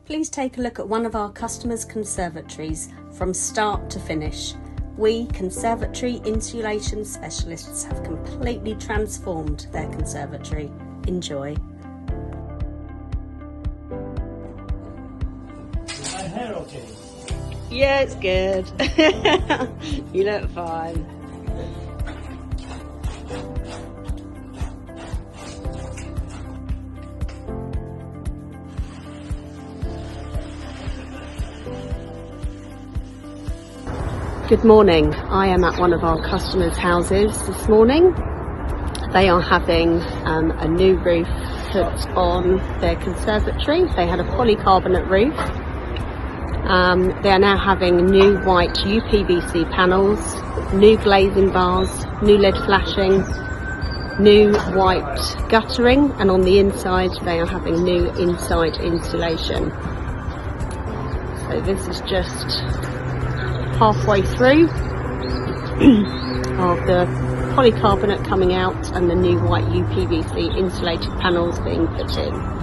Please take a look at one of our customers' conservatories from start to finish. We, conservatory insulation specialists, have completely transformed their conservatory. Enjoy. Is my hair okay? Yeah, it's good. You look fine. Good morning. I am at one of our customers' houses this morning. They are having a new roof put on their conservatory. They had a polycarbonate roof. They are now having new white UPVC panels, new glazing bars, new LED flashing, new white guttering, and on the inside they are having new inside insulation. So this is just halfway through of the polycarbonate coming out and the new white UPVC insulated panels being put in.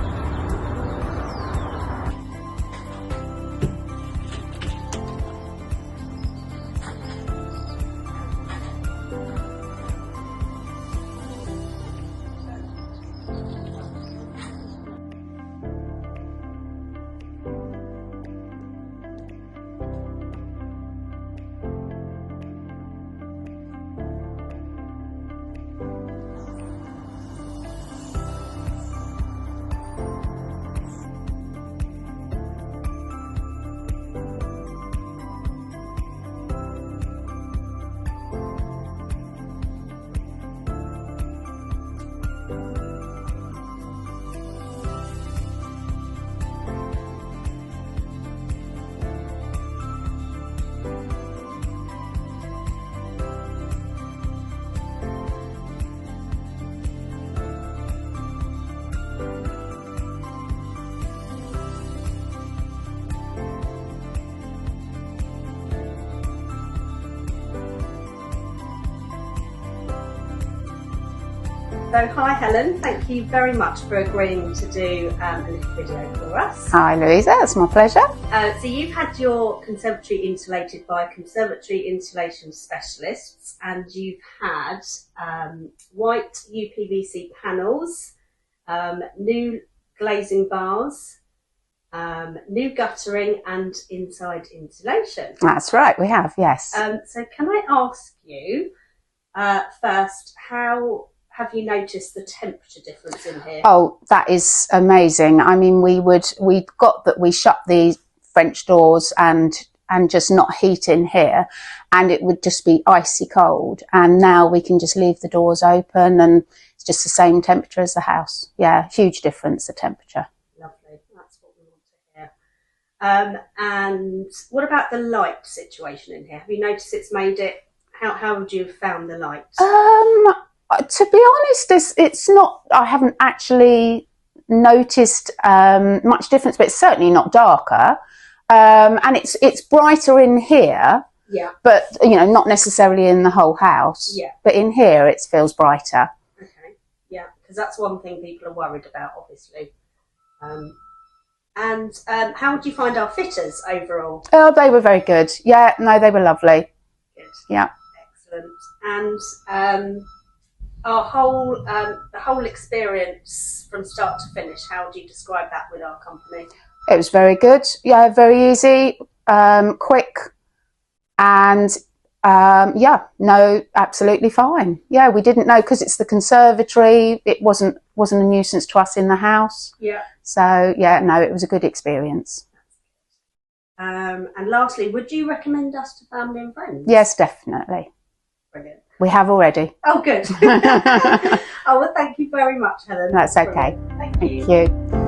So hi Helen, thank you very much for agreeing to do a little video for us. Hi Louisa, it's my pleasure. So you've had your conservatory insulated by conservatory insulation specialists, and you've had white UPVC panels, new glazing bars, new guttering and inside insulation. That's right, we have, yes. So can I ask you first, how have you noticed the temperature difference in here? Oh, that is amazing. I mean, we got that we shut the French doors and just not heat in here, and it would just be icy cold. And now we can just leave the doors open and it's just the same temperature as the house. Yeah, huge difference, the temperature. Lovely, that's what we want to hear. And what about the light situation in here? Have you noticed it's made it, how would you have found the light? To be honest, it's not, I haven't actually noticed much difference, but it's certainly not darker. And it's brighter in here, yeah, but not necessarily in the whole house. Yeah. But in here it feels brighter. Okay, yeah, because that's one thing people are worried about, obviously. And how would you find our fitters overall? Oh, they were very good. Yeah, no, they were lovely. Good. Yeah. Excellent. And the whole experience from start to finish, how would you describe that with our company? It was very good. Yeah, very easy, quick, and yeah, no, absolutely fine. Yeah, we didn't know, because it's the conservatory, it wasn't a nuisance to us in the house. Yeah. So yeah, no, it was a good experience. And lastly, would you recommend us to family and friends? Yes, definitely. Brilliant. We have already. Oh, good. Oh, well, thank you very much, Helen. That's okay. Thank you. Thank you.